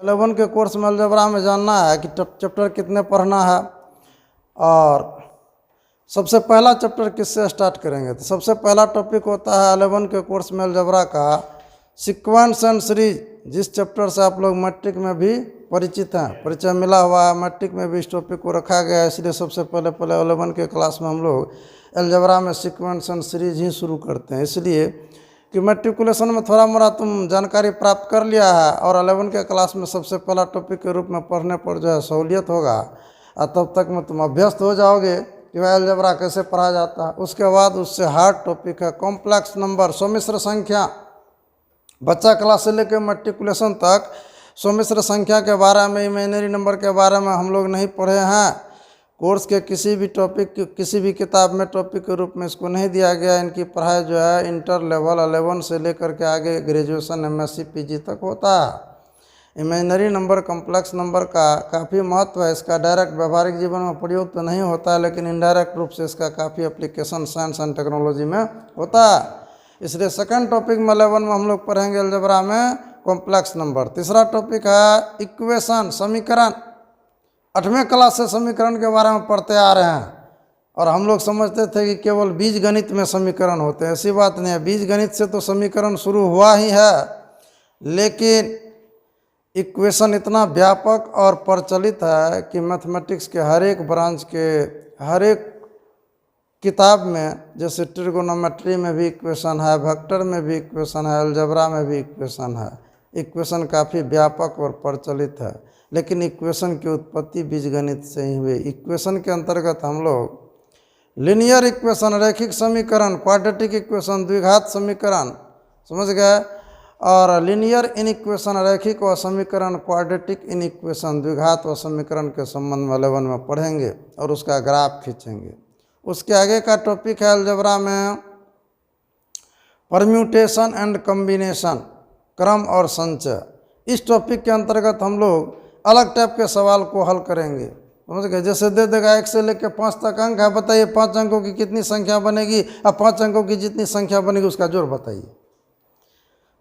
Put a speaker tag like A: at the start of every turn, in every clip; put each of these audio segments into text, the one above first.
A: 11 के कोर्स में अलजेब्रा में जानना है कि चैप्टर कितने पढ़ना है। और सबसे पहला चैप्टर किससे स्टार्ट करेंगे, तो सबसे पहला टॉपिक होता है 11 के कोर्स में अलजेब्रा का सीक्वेंस एंड सीरीज, जिस चैप्टर से आप लोग मैट्रिक में भी परिचित हैं, परिचय मिला हुआ है। मैट्रिक में भी इस टॉपिक को रखा गया है, इसलिए सबसे पहले 11 के क्लास में हम लोग अलजेब्रा में सीक्वेंस एंड सीरीज ही शुरू करते हैं, इसलिए कि मैट्रिकुलेशन में थोड़ा मोड़ा तुम जानकारी प्राप्त कर लिया है और 11 के क्लास में सबसे पहला टॉपिक के रूप में पढ़ने पर जो है सहूलियत होगा, और तब तक में तुम अभ्यस्त हो जाओगे कि वह अलजेब्रा कैसे पढ़ा जाता है। उसके बाद उससे हार्ड टॉपिक है कॉम्प्लेक्स नंबर, सम्मिश्र संख्या। बच्चा क्लास से लेकर मैट्रिकुलेशन तक सम्मिश्र संख्या के बारे में, इमेजिनरी नंबर के बारे में हम लोग नहीं पढ़े हैं। कोर्स के किसी भी टॉपिक, किसी भी किताब में टॉपिक के रूप में इसको नहीं दिया गया। इनकी पढ़ाई जो है इंटर लेवल 11 से लेकर के आगे ग्रेजुएशन MSc PG तक होता है। इमेजिनरी नंबर, कॉम्प्लेक्स नंबर का काफ़ी महत्व है। इसका डायरेक्ट व्यवहारिक जीवन में प्रयोग तो नहीं होता है, लेकिन इनडायरेक्ट रूप से इसका काफ़ी एप्लीकेशन साइंस एंड टेक्नोलॉजी में होता है। इसलिए सेकंड टॉपिक में 11 में हम लोग पढ़ेंगे अलजेब्रा में कॉम्प्लेक्स नंबर। तीसरा टॉपिक है इक्वेशन, समीकरण। 8वें क्लास से समीकरण के बारे में पढ़ते आ रहे हैं और हम लोग समझते थे कि केवल बीज गणित में समीकरण होते हैं। ऐसी बात नहीं है, बीज गणित से तो समीकरण शुरू हुआ ही है, लेकिन इक्वेशन इतना व्यापक और प्रचलित है कि मैथमेटिक्स के हर एक ब्रांच के हर एक किताब में, जैसे ट्रिगोनोमेट्री में भी इक्वेशन है, वेक्टर में भी इक्वेशन है, अलजेब्रा में भी इक्वेशन है। इक्वेशन काफ़ी व्यापक और प्रचलित है, लेकिन इक्वेशन की उत्पत्ति बीजगणित से ही हुई। इक्वेशन के अंतर्गत हम लोग लीनियर इक्वेशन, रैखिक समीकरण, क्वाड्रेटिक इक्वेशन, द्विघात समीकरण, समझ गए, और लीनियर इन इक्वेशन, रैखिक व समीकरण, क्वाड्रेटिक इन इक्वेशन, द्विघात व समीकरण के संबंध में 11 में पढ़ेंगे और उसका ग्राफ खींचेंगे। उसके आगे का टॉपिक है अलजेब्रा में परम्यूटेशन एंड कॉम्बिनेशन, क्रम और संचय। इस टॉपिक के अंतर्गत हम लोग अलग टाइप के सवाल को हल करेंगे, समझ गए। जैसे दे देगा 1 से लेकर 5 तक अंक है, बताइए 5 अंकों की कितनी संख्या बनेगी, अब 5 अंकों की जितनी संख्या बनेगी उसका जोड़ बताइए,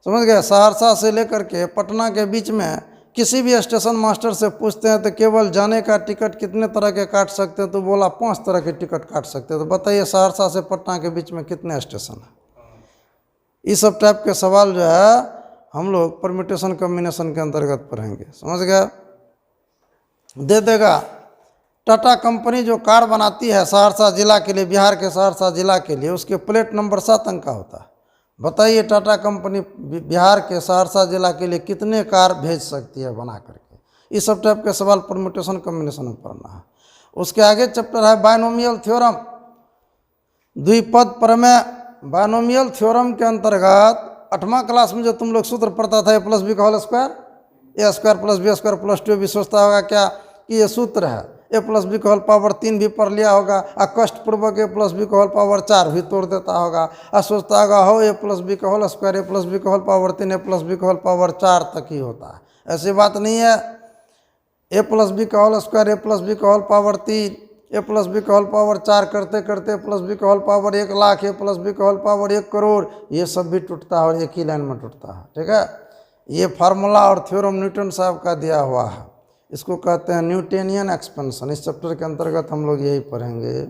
A: समझ गए। सहरसा से लेकर के पटना के बीच में किसी भी स्टेशन मास्टर से पूछते हैं तो केवल जाने का टिकट कितने तरह के काट सकते हैं, तो बोला 5 तरह के टिकट काट सकते हैं। तो बताइए सहरसा से पटना के बीच में कितने स्टेशन हैं। इस सब टाइप के सवाल जो है हम लोग परम्यूटेशन कॉम्बिनेशन के अंतर्गत पढ़ेंगे, समझ गए। दे देगा टाटा कंपनी जो कार बनाती है सहरसा जिला के लिए, बिहार के सहरसा जिला के लिए, उसके प्लेट नंबर 7 अंक का होता है। बताइए टाटा कंपनी बिहार के सहरसा जिला के लिए कितने कार भेज सकती है बना करके। इस सब टाइप के सवाल परम्यूटेशन कॉम्बिनेशन में पढ़ना है। उसके आगे चैप्टर है बायनोमियल थ्योरम, द्विपद प्रमेय। बायनोमियल थ्योरम के अंतर्गत 8वां क्लास में जो तुम लोग सूत्र पढ़ता था A+B का होल स्क्वायर, A² + B² + 2, भी सोचता होगा क्या कि ये सूत्र है। A+B का होल पावर 3 भी पढ़ लिया होगा, और कष्टपूर्वक A+B का होल पावर 4 भी तोड़ देता होगा, और सोचता होगा हो A+B का होल स्क्वायर, A+B का होल पावर 3, A+B का होल पावर 4 तक ही होता है। ऐसी बात नहीं है। A+B का होल स्क्वायर, A+B का होल पावर 3, A+B का होल पावर 4 करते करते A+B का होल पावर 1 लाख, A+B का होल पावर 1 करोड़, ये सब भी टूटता है और एक ही लाइन में टूटता है, ठीक है। ये फार्मूला और थ्योरम न्यूटन साहब का दिया हुआ है, इसको कहते हैं न्यूटेनियन एक्सपेंशन। इस चैप्टर के अंतर्गत हम लोग यही पढ़ेंगे।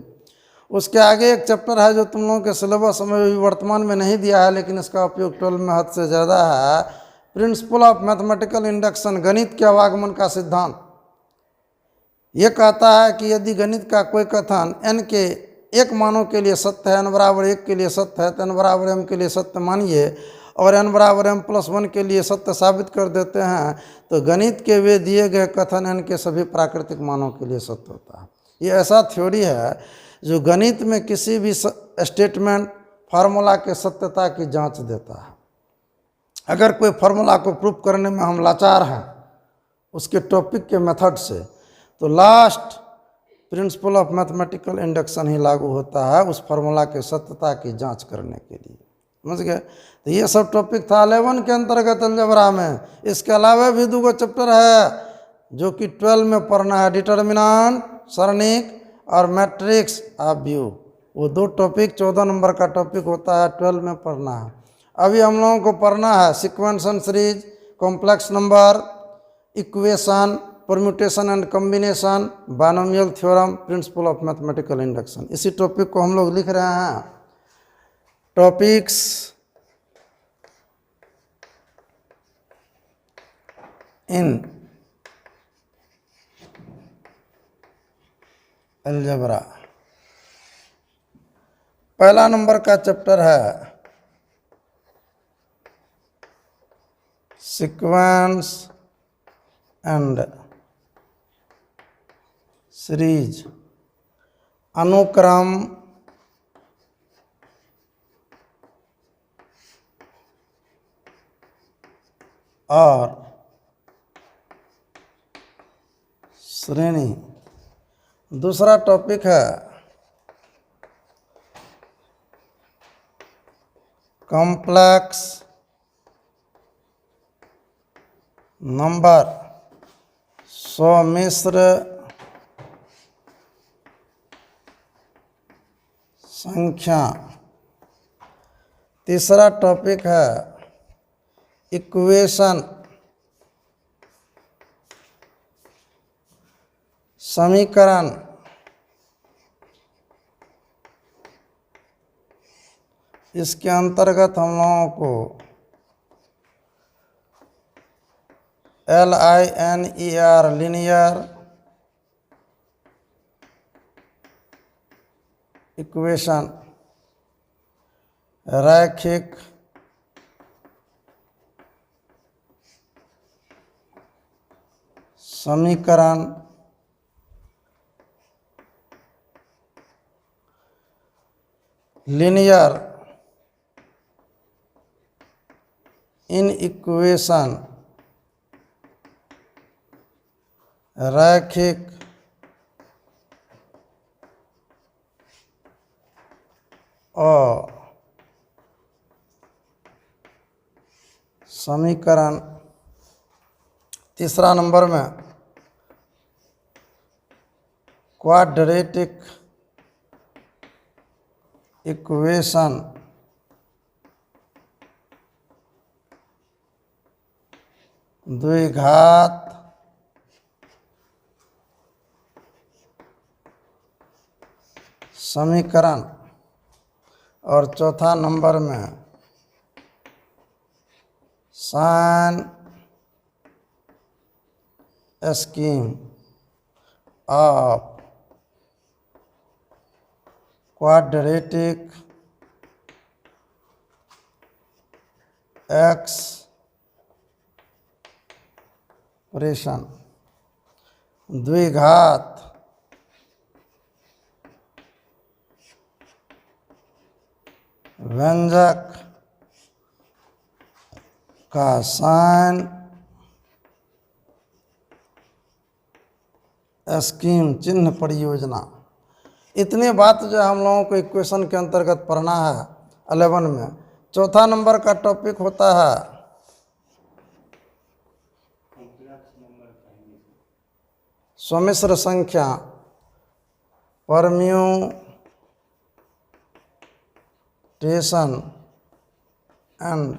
A: उसके आगे एक चैप्टर है जो तुम लोगों के सिलेबस में भी वर्तमान में नहीं दिया है, लेकिन इसका उपयोग 12 में हद से ज़्यादा है, प्रिंसिपल ऑफ मैथमेटिकल इंडक्शन, गणित के अवागमन का सिद्धांत। ये कहता है कि यदि गणित का कोई कथन n के एक मानों के लिए सत्य है, n = 1 के लिए सत्य है, तो n = m के लिए सत्य मानिए, और n = m+1 के लिए सत्य साबित कर देते हैं, तो गणित के वे दिए गए कथन n के सभी प्राकृतिक मानों के लिए सत्य होता है। ये ऐसा थ्योरी है जो गणित में किसी भी स्टेटमेंट, फार्मूला के सत्यता की जांच देता है। अगर कोई फार्मूला को प्रूफ करने में हम लाचार हैं उसके टॉपिक के मेथड से, तो last principle of mathematical induction ही लागू होता है उस फार्मूला के सत्यता की जांच करने के लिए, समझ गए। तो ये सब टॉपिक था 11 के अंतर्गत अलजेब्रा में। इसके अलावा भी 2 चैप्टर है जो कि 12 में पढ़ना है, डिटर्मिनेंट, सरणिक और मैट्रिक्स ऑफ व्यू। वो 2 टॉपिक 14 नंबर का टॉपिक होता है, 12 में पढ़ना है। अभी हम लोगों को पढ़ना है sequence and series, complex number, equation, permutation and combination, binomial theorem, principal of mathematical induction. इसी टॉपिक को हम लोग लिख रहे हैं। Topics in algebra. पहला नंबर का चैप्टर है सीक्वेंस एंड सीरीज, अनुक्रम और श्रेणी। दूसरा टॉपिक है कॉम्प्लेक्स नंबर, सम्मिश्र संख्या। तीसरा टॉपिक है इक्वेशन, समीकरण। इसके अंतर्गत हम लोगों को LINER लीनियर इक्वेशन, रैखिक समीकरण, लीनियर इन इक्वेशन, रैखिक और समीकरण। तीसरा नंबर में क्वाड्रेटिक इक्वेशन, द्विघात समीकरण। और चौथा नंबर में sign scheme of quadratic expression, द्विघात व्यंजक का साइन स्कीम चिन्ह परियोजना। इतनी बात जो हम लोगों को इक्वेशन के अंतर्गत पढ़ना है 11 में। चौथा नंबर का टॉपिक होता है सम्मिश्र संख्या, परम्यूटेशन एंड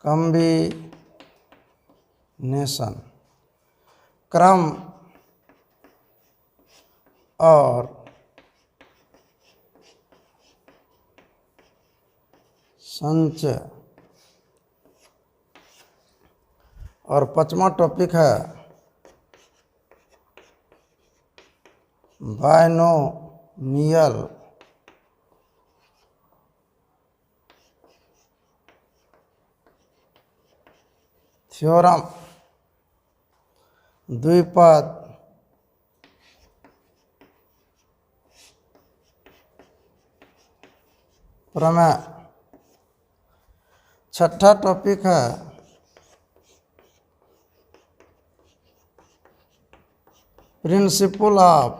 A: कॉम्बिनेशन, क्रम और संचय। और पांचवा टॉपिक है बाइनोमियल थ्योरम, द्विपद प्रमेय। छठा टॉपिक है प्रिंसिपल ऑफ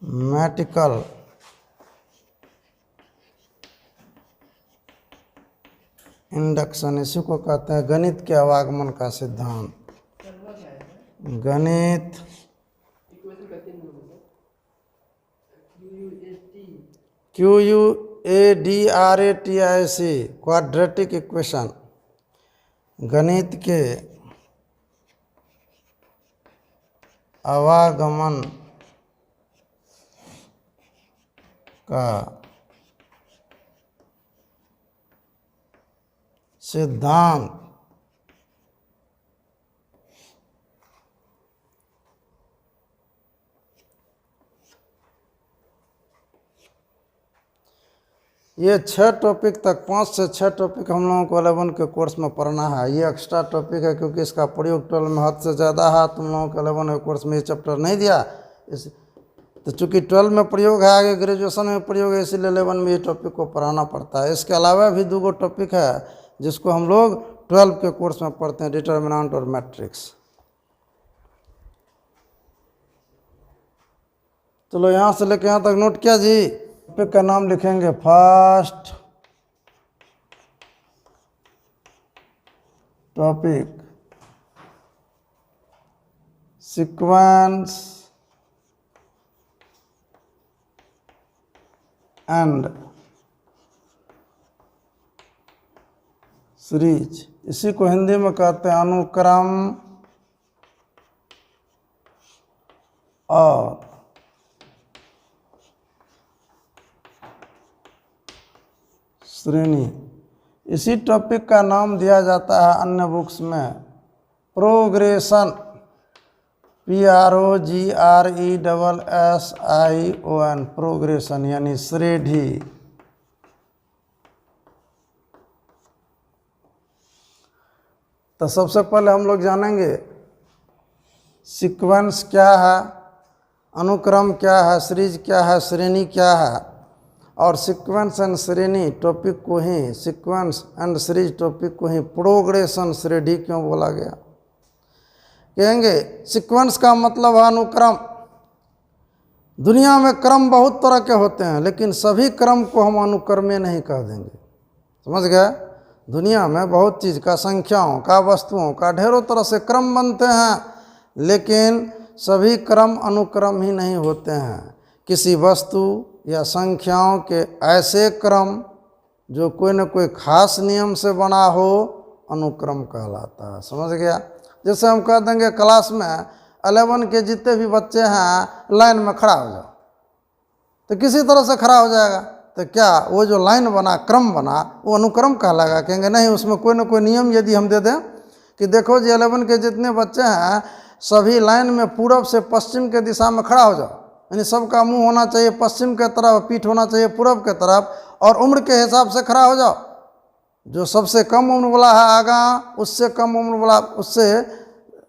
A: मैथमेटिकल इंडक्शन। इसी को कहते हैं गणित के आवागमन का सिद्धांत। गणित QUADRATIC क्वाड्रेटिक इक्वेशन गणित के आवागमन का सिद्धांत ये 6 टॉपिक तक 5 से 6 टॉपिक हम लोगों को 11 के कोर्स में पढ़ना है। ये एक्स्ट्रा टॉपिक है क्योंकि इसका प्रयोग 12 में हद से ज़्यादा है। तुम लोगों को 11 के कोर्स में ये चैप्टर नहीं दिया, इस तो चूँकि 12 में प्रयोग है, आगे ग्रेजुएशन में प्रयोग है, इसीलिए 11 में ये टॉपिक को पढ़ाना पड़ता है। इसके अलावा भी 2 टॉपिक है जिसको हम लोग 12 के कोर्स में पढ़ते हैं, डिटर्मिनेंट और मैट्रिक्स। चलो यहाँ से लेके यहाँ तक नोट किया जी। टॉपिक का नाम लिखेंगे first topic sequence and series, इसी को हिंदी में कहते हैं अनुक्रम और श्रेणी। इसी टॉपिक का नाम दिया जाता है अन्य बुक्स में प्रोग्रेशन, PROGRESSION, प्रोग्रेशन यानी श्रेणी। तो सबसे पहले हम लोग जानेंगे सीक्वेंस क्या है, अनुक्रम क्या है, सीरीज क्या है, श्रेणी क्या है। और सीक्वेंस एंड श्रेणी टॉपिक को ही, सीक्वेंस एंड सीरीज टॉपिक को ही प्रोग्रेशन श्रेणी क्यों बोला गया? कहेंगे सीक्वेंस का मतलब है अनुक्रम। दुनिया में क्रम बहुत तरह के होते हैं, लेकिन सभी क्रम को हम अनुक्रमे नहीं कह देंगे, समझ गए? दुनिया में बहुत चीज़ का, संख्याओं का, वस्तुओं का ढेरों तरह से क्रम बनते हैं, लेकिन सभी क्रम अनुक्रम ही नहीं होते हैं। किसी वस्तु या संख्याओं के ऐसे क्रम जो कोई न कोई खास नियम से बना हो, अनुक्रम कहलाता है, समझ गया? जैसे हम कह देंगे क्लास में 11 के जितने भी बच्चे हैं लाइन में खड़ा हो जाओ, तो किसी तरह से खड़ा हो जाएगा, तो क्या वो जो लाइन बना, क्रम बना, वो अनुक्रम कहलाएगा? कहेंगे नहीं, उसमें कोई न कोई नियम यदि हम दे दें कि देखो जी 11 के जितने बच्चे हैं सभी लाइन में पूरब से पश्चिम के दिशा में खड़ा हो जाओ, यानी सबका मुंह होना चाहिए पश्चिम के तरफ, पीठ होना चाहिए पूरब के तरफ, और उम्र के हिसाब से खड़ा हो जाओ। जो सबसे कम उम्र वाला है आगा, उससे कम उम्र वाला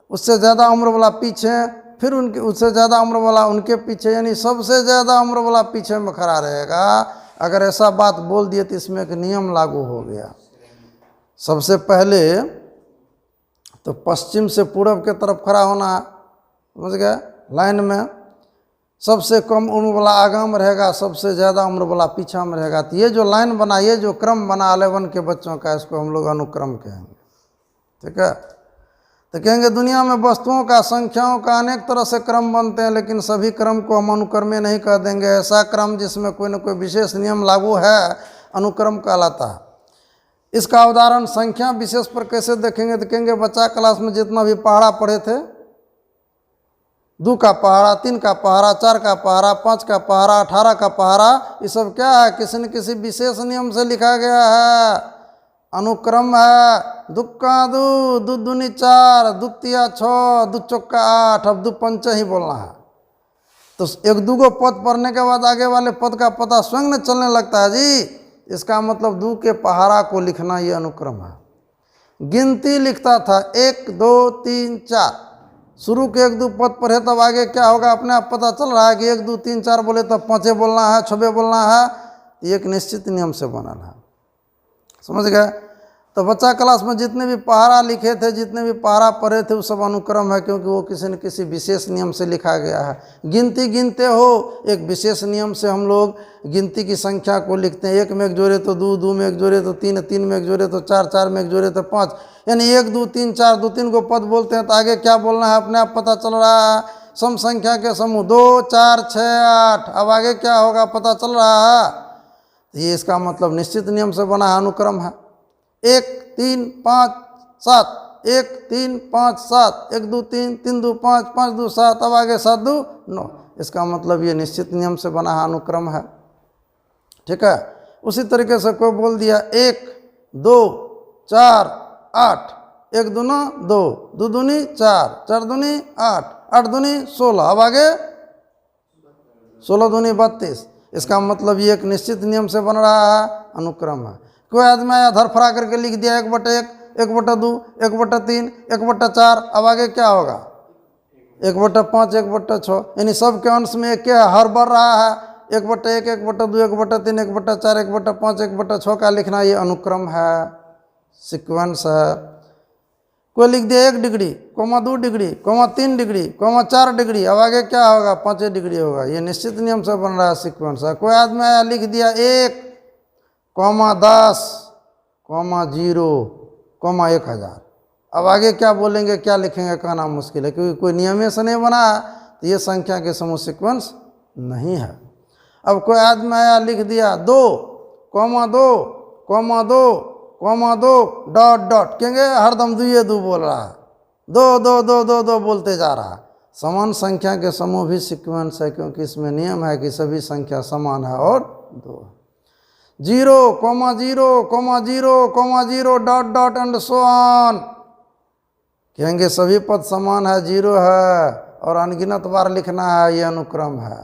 A: उससे ज़्यादा उम्र वाला पीछे, फिर उनके उससे ज़्यादा उम्र वाला उनके पीछे, यानी सबसे ज़्यादा उम्र वाला पीछे में खड़ा रहेगा। अगर ऐसा बात बोल दिए तो इसमें एक नियम लागू हो गया। सबसे पहले तो पश्चिम से पूरब के तरफ खड़ा होना है, समझ गए? लाइन में सबसे कम उम्र वाला आगा में रहेगा, सबसे ज़्यादा उम्र वाला पीछा में रहेगा। तो ये जो लाइन बना, ये जो क्रम बना 11 के बच्चों का, इसको हम लोग अनुक्रम कहेंगे, ठीक है? तो कहेंगे दुनिया में वस्तुओं का, संख्याओं का अनेक तरह से क्रम बनते हैं, लेकिन सभी क्रम को हम अनुक्रमे नहीं कह देंगे। ऐसा क्रम जिसमें कोई न कोई विशेष नियम लागू है, अनुक्रम कहलाता है। इसका उदाहरण संख्या विशेष पर कैसे देखेंगे? तो कहेंगे बच्चा क्लास में जितना भी पहाड़ा पढ़े थे, 2 का पहाड़ा, 3 का पहाड़ा, 4 का पहाड़ा, 5 का पहाड़ा, 18 का पहाड़ा, ये सब क्या है? किसी न किसी विशेष नियम से लिखा गया है, अनुक्रम है। 2 का 2, 2 दूनी 4, 2 तिया 6, 2 चौका 8, अब 2 पंच ही बोलना है। तो 1-2 को पद पढ़ने के बाद आगे वाले पद का पता स्वयं न चलने लगता है जी। इसका मतलब 2 के पहाड़ा को लिखना ये अनुक्रम है। गिनती लिखता था 1 2 3 4, शुरू के 1-2 पद पढ़े तब आगे क्या होगा अपने आप पता चल रहा है कि 1 2 3 4 बोले तब 5 बोलना है, 6 बोलना है। एक निश्चित नियम से बना है, समझ गए? तो बच्चा क्लास में जितने भी पहाड़ा लिखे थे, जितने भी पहाड़ा पढ़े थे, वो सब अनुक्रम है, क्योंकि वो किसी न किसी विशेष नियम से लिखा गया है। गिनती गिनते हो, एक विशेष नियम से हम लोग गिनती की संख्या को लिखते हैं। 1 में 1 जोड़े तो 2, 2 में 1 जोड़े तो 3, 3 में 1 जोड़े तो 4, 4 में 1 जोड़े तो 5, यानी 1 2 3 4, 2 3 को पद बोलते हैं। तो आगे क्या बोलना है अपने आप पता चल रहा है सम संख्या के समूह 2 4 6 8। अब आगे क्या होगा पता चल रहा है? ये इसका मतलब निश्चित नियम से बना है, अनुक्रम है। 1 3 5 7, 1 3 5 7, 1 2 3 3 2 5 5 2 7, अब आगे 7 2 9। इसका मतलब ये निश्चित नियम से बना है, अनुक्रम है। ठीक है। उसी तरीके से कोई बोल दिया 1 2 4 8, 1 दूना 2, 2 दूनी 4, 4 दूनी 8, 8 दूनी 16, अब आगे 16 दूनी 32। इसका मतलब ये एक निश्चित नियम से बन रहा है, अनुक्रम है। कोई आदमी आया धरफरा करके लिख दिया 1/1, 1/2, 1/3, 1/4, अब आगे क्या होगा? 1/5, 1/6, यानी सबके अंश में एक क्या हर बढ़ रहा है। 1/1, 1/2, 1/3, 1/4, 1/5, 1/6 का लिखना ये अनुक्रम है, सीक्वेंस है। कोई लिख दिया 1 डिग्री, 2 डिग्री, 3 डिग्री, 4 डिग्री, अब आगे क्या होगा? 5 डिग्री होगा। ये निश्चित नियम से बन रहा है, सीक्वेंस है। कोई आदमी आया लिख दिया 1, 10, 0, 1000, अब आगे क्या बोलेंगे, क्या लिखेंगे, कहना मुश्किल है, क्योंकि कोई नियम से नहीं बना है, तो ये संख्या के समूह सीक्वेंस नहीं है। अब कोई आदमी आया लिख दिया 2, 2, डॉट डॉट, कहेंगे हरदम 2 2 बोल रहा है, 2 2 2 2 2 बोलते जा रहा है। समान संख्या के समूह भी सीक्वेंस है, क्योंकि इसमें नियम है कि सभी संख्या समान है और 2। 0, 0, dot dot and so on, कहेंगे सभी पद समान है, 0 है और अनगिनत बार लिखना है, ये अनुक्रम है।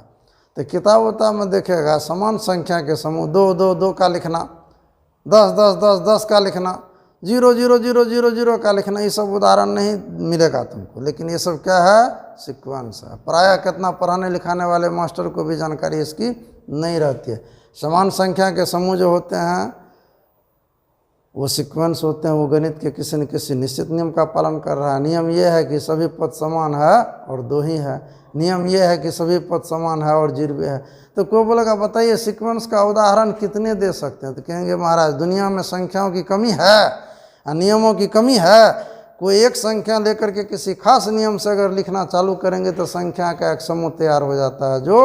A: तो किताब उताब में देखेगा समान संख्या के समूह 2 2 2 का लिखना, 10 10 10 10 का लिखना, 0 0 0 0 0 का लिखना, ये सब उदाहरण नहीं मिलेगा तुमको, लेकिन ये सब क्या है? सीक्वेंस है। प्रायः कितना पढ़ाने लिखाने वाले मास्टर को भी जानकारी इसकी नहीं रहती है। समान संख्या के समूह जो होते हैं वो सीक्वेंस होते हैं, वो गणित के किसी न किसी निश्चित नियम का पालन कर रहा है। नियम ये है कि सभी पद समान है और 2 ही है। नियम ये है कि सभी पद समान है और 0 है। तो कोई बोलेगा बताइए सीक्वेंस का उदाहरण कितने दे सकते हैं? तो कहेंगे महाराज दुनिया में संख्याओं की कमी है, नियमों की कमी है। कोई एक संख्या लेकर के किसी खास नियम से अगर लिखना चालू करेंगे तो संख्या का एक समूह तैयार हो जाता है, जो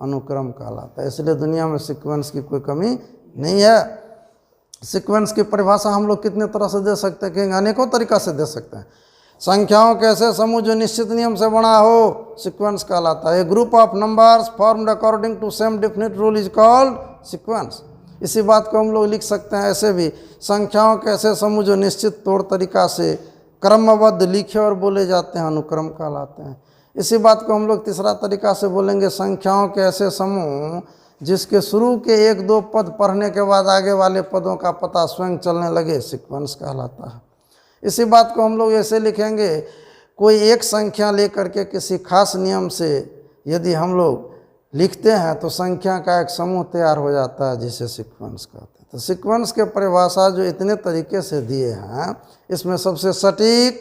A: अनुक्रम कहलाता है। इसलिए दुनिया में सीक्वेंस की कोई कमी नहीं है। सीक्वेंस की परिभाषा हम लोग कितने तरह से दे सकते हैं? कहेंगे अनेकों तरीका से दे सकते हैं। संख्याओं के ऐसे समूह जो निश्चित नियम से बना हो, सीक्वेंस कहलाता है। A group of numbers formed according to same definite rule is called sequence. इसी बात को हम लोग लिख सकते हैं ऐसे भी, संख्याओं के ऐसे समूह जो निश्चित तौर तरीका से क्रमबद्ध लिखे और बोले जाते हैं, अनुक्रम कहलाते हैं। इसी बात को हम लोग तीसरा तरीका से बोलेंगे, संख्याओं के ऐसे समूह जिसके शुरू के 1 2 पद पढ़ने के बाद आगे वाले पदों का पता स्वयं चलने लगे, सीक्वेंस कहलाता है। इसी बात को हम लोग ऐसे लिखेंगे, कोई एक संख्या लेकर के किसी खास नियम से यदि हम लोग लिखते हैं तो संख्या का एक समूह तैयार हो जाता है, जिसे सीक्वेंस कहते हैं। तो सीक्वेंस के परिभाषा जो इतने तरीके से दिए हैं, इसमें सबसे सटीक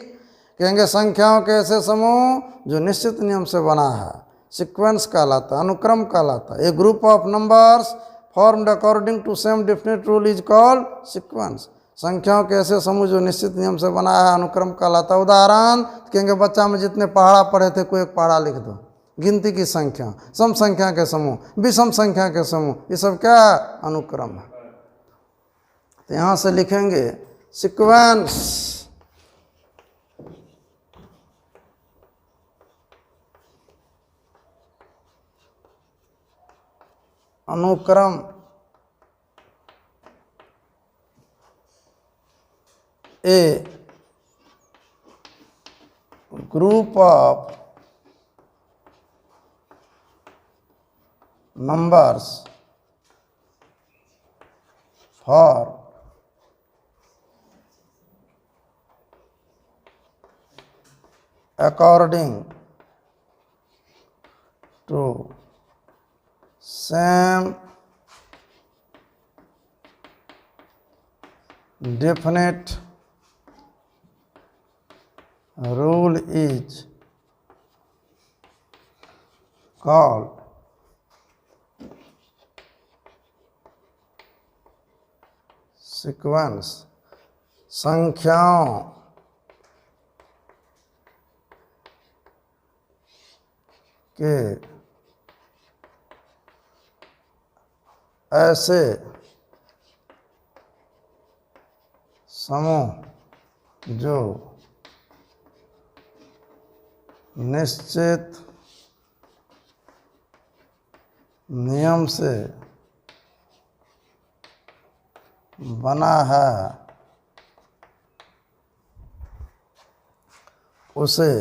A: कहेंगे संख्याओं के ऐसे समूह जो निश्चित नियम से बना है, सीक्वेंस कहलाता है, अनुक्रम कहलाता है। A group of numbers formed according to same definite rule is called sequence. संख्याओं के ऐसे समूह जो निश्चित नियम से बना है, अनुक्रम कहलाता है। उदाहरण कहेंगे बच्चा में जितने पहाड़ा पढ़े थे कोई एक पहाड़ा लिख दो। गिनती की संख्या, सम संख्या के समूह, विषम संख्या के समूह, ये सब क्या है? अनुक्रम है। तो यहाँ से लिखेंगे सीक्वेंस अनुक्रम a group of numbers for according to same definite rule is called sequence. संख्याओं के ऐसे समूह जो निश्चित नियम से बना है उसे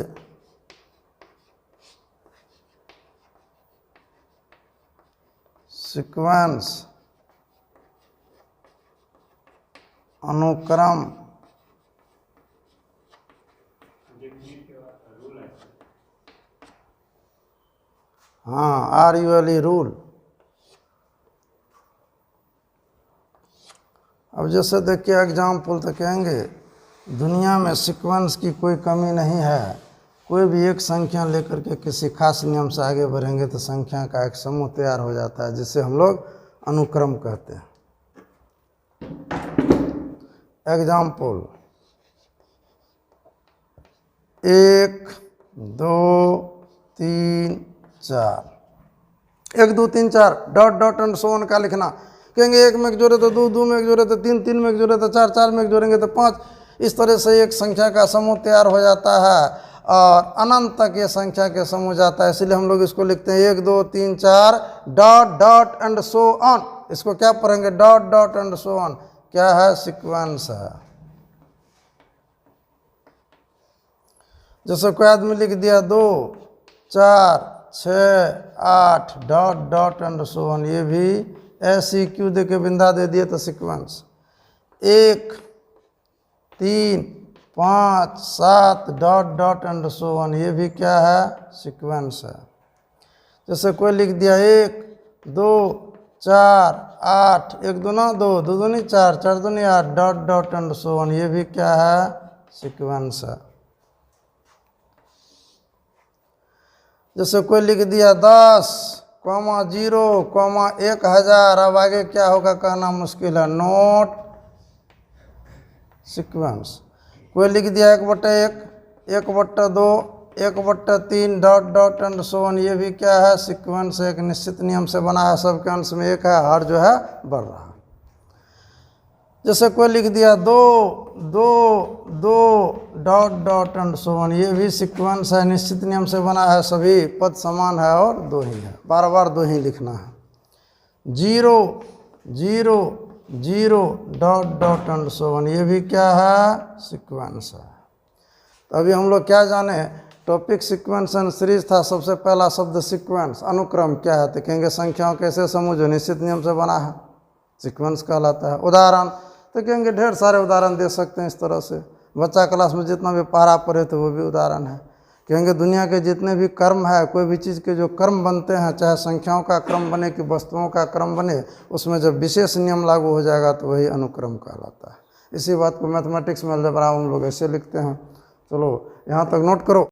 A: सीक्वेंस अनुक्रम हाँ RULE रूल। अब जैसे देखिए एग्जाम्पल तो कहेंगे दुनिया में सीक्वेंस की कोई कमी नहीं है, कोई भी एक संख्या लेकर के किसी खास नियम से आगे बढ़ेंगे तो संख्या का एक समूह तैयार हो जाता है जिसे हम लोग अनुक्रम कहते हैं। Example 1 2 3 4 1 2 3 4 dot dot and so on का लिखना। कहेंगे 1 में एक जोड़े तो 2, 2 में एक जोड़े तो 3, 3 में एक जोड़े तो 4, 4 में एक जोड़ेंगे तो 5। इस तरह से एक संख्या का समूह तैयार हो जाता है और अनंत तक ये संख्या के समूह जाता है। इसलिए हम लोग इसको लिखते हैं 1 2 3 4 dot dot and so on. इसको क्या पढ़ेंगे? Dot dot and so on. क्या है? सीक्वेंस है। जैसे कोई आदमी लिख दिया 2 4 6 8 dot dot and so on, ये भी SEQ दे के बिंदा दे दिए तो sequence. 1 3 5 7 dot dot and so on, ये भी क्या है? सीक्वेंस है। जैसे कोई लिख दिया 1 2 4 8 1 2 9 2 2 2 4 4 2 8 dot dot and so on, ये भी क्या है? सीक्वेंस है। जैसे कोई लिख दिया 10 0 1000, अब आगे क्या होगा कहना मुश्किल है, नोट सीक्वेंस। कोई लिख दिया 1/1 1/2 1/3 dot dot and so on, ये भी क्या है? सीक्वेंस। एक निश्चित नियम से बना है, सबके अंश में एक है, हर जो है बढ़ रहा है। जैसे कोई लिख दिया 2 2 2 dot dot and so on, ये भी सीक्वेंस है, निश्चित नियम से बना है, सभी पद समान है और 2 ही है, बार बार 2 ही लिखना है। 0 0 0 dot dot and so on, ये भी क्या है? सीक्वेंस है। तो अभी हम लोग क्या जाने, टॉपिक सीक्वेंस एंड सीरीज था। सबसे पहला शब्द सीक्वेंस, अनुक्रम क्या है? तो कहेंगे संख्याओं के ऐसे समूह जो निश्चित नियम से बना है, सीक्वेंस कहलाता है। उदाहरण तो कहेंगे ढेर सारे उदाहरण दे सकते हैं इस तरह से, बच्चा क्लास में जितना भी पढ़ा पढ़े तो वो भी उदाहरण है। कहेंगे दुनिया के जितने भी कर्म है, कोई भी चीज़ के जो कर्म बनते हैं, चाहे संख्याओं का क्रम बने कि वस्तुओं का क्रम बने, उसमें जब विशेष नियम लागू हो जाएगा तो वही अनुक्रम कहलाता है। इसी बात को मैथमेटिक्स में अलजेब्रा हम लोग ऐसे लिखते हैं। चलो यहाँ तक नोट करो।